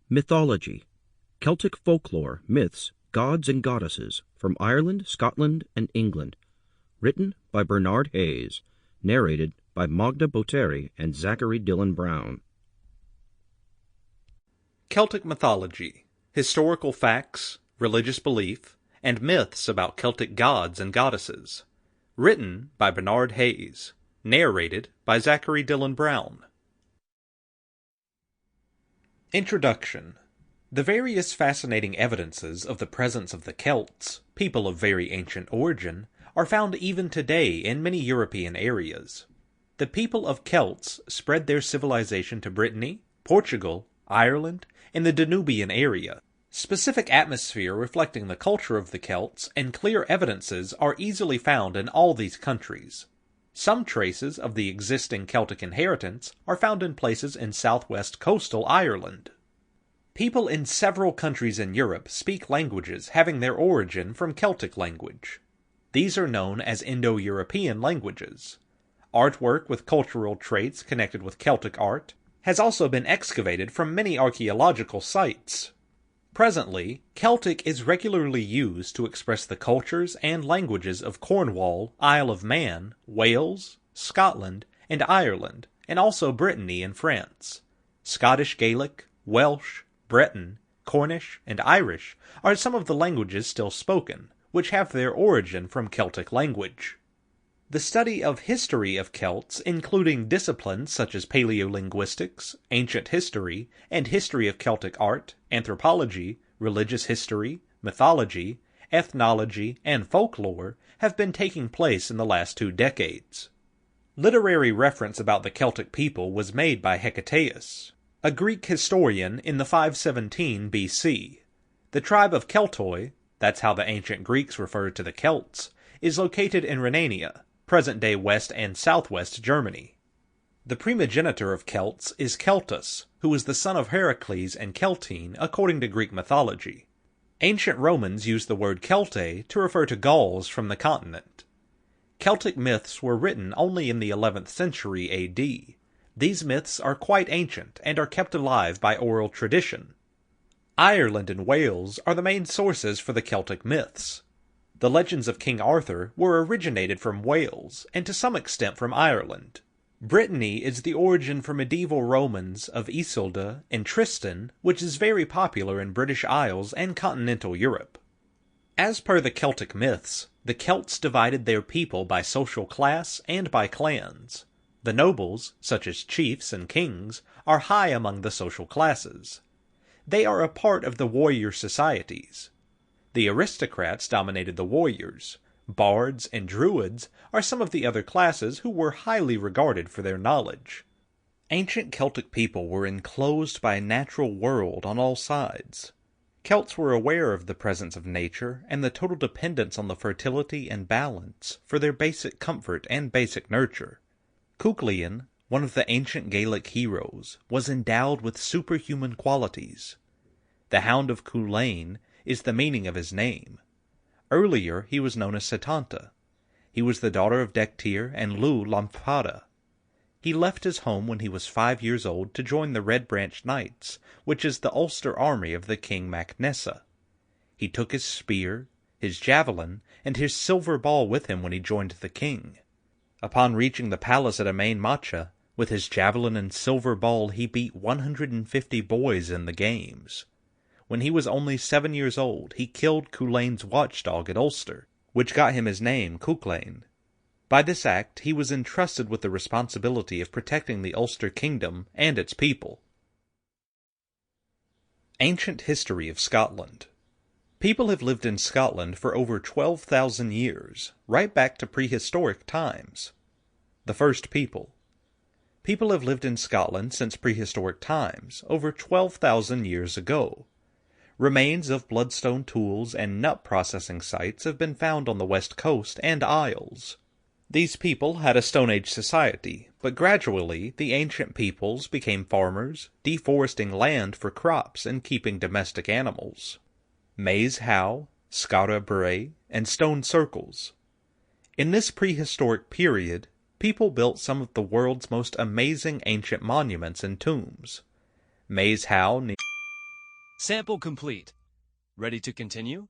Mythology, Celtic Folklore, Myths, Gods and Goddesses from Ireland, Scotland, and England. Written by Bernard Hayes. Narrated by Magda Boteri and Zachary Dillon Brown. Celtic mythology, historical facts, religious belief, and myths about Celtic gods and goddesses. Written by Bernard Hayes. Narrated by Zachary Dillon Brown. Introduction. The various fascinating evidences of the presence of the Celts, people of very ancient origin, are found even today in many European areas. The people of Celts spread their civilization to Brittany, Portugal, Ireland, and the Danubian area. Specific atmosphere reflecting the culture of the Celts and clear evidences are easily found in all these countries. Some traces of the existing Celtic inheritance are found in places in southwest coastal Ireland. People in several countries in Europe speak languages having their origin from Celtic language. These are known as Indo-European languages. Artwork with cultural traits connected with Celtic art has also been excavated from many archaeological sites. Presently, Celtic is regularly used to express the cultures and languages of Cornwall, Isle of Man, Wales, Scotland, and Ireland, and also Brittany and France. Scottish Gaelic, Welsh, Breton, Cornish, and Irish are some of the languages still spoken, which have their origin from Celtic language. The study of history of Celts, including disciplines such as paleolinguistics, ancient history, and history of Celtic art, anthropology, religious history, mythology, ethnology, and folklore, have been taking place in the last 2 decades. Literary reference about the Celtic people was made by Hecataeus, a Greek historian in the 517 BC. The tribe of Keltoi, that's how the ancient Greeks referred to the Celts, is located in Rhenania, present-day West and Southwest Germany. The primogenitor of Celts is Celtus, who was the son of Heracles and Celtine according to Greek mythology. Ancient Romans used the word Celtae to refer to Gauls from the continent. Celtic myths were written only in the 11th century AD. These myths are quite ancient and are kept alive by oral tradition. Ireland and Wales are the main sources for the Celtic myths. The legends of King Arthur were originated from Wales, and to some extent from Ireland. Brittany is the origin for medieval Romans of Isolde and Tristan, which is very popular in British Isles and continental Europe. As per the Celtic myths, the Celts divided their people by social class and by clans. The nobles, such as chiefs and kings, are high among the social classes. They are a part of the warrior societies. The aristocrats dominated the warriors. Bards and druids are some of the other classes who were highly regarded for their knowledge. Ancient Celtic people were enclosed by a natural world on all sides. Celts were aware of the presence of nature and the total dependence on the fertility and balance for their basic comfort and basic nurture. Cuchulainn, one of the ancient Gaelic heroes, was endowed with superhuman qualities. The Hound of Cuchulainn is the meaning of his name. Earlier he was known as Setanta. He was the daughter of Dectir and Lu Lampada. He left his home when he was 5 years old to join the Red Branch Knights, which is the Ulster army of the King Mac Nessa. He took his spear, his javelin, and his silver ball with him when he joined the king. Upon reaching the palace at Emain Macha, with his javelin and silver ball he beat 150 boys in the games. When he was only 7 years old, he killed Cuchulainn's watchdog at Ulster, which got him his name, Cuchulainn. By this act, he was entrusted with the responsibility of protecting the Ulster kingdom and its people. Ancient history of Scotland. People have lived in Scotland for over 12,000 years, right back to prehistoric times. The first people. People have lived in Scotland since prehistoric times, over 12,000 years ago. Remains of bloodstone tools and nut processing sites have been found on the west coast and Isles. These people had a Stone Age society, but gradually the ancient peoples became farmers, deforesting land for crops and keeping domestic animals. Maze How, Scara Bray, and stone circles. In this prehistoric period, people built some of the world's most amazing ancient monuments and tombs. Maze How Sample complete. Ready to continue?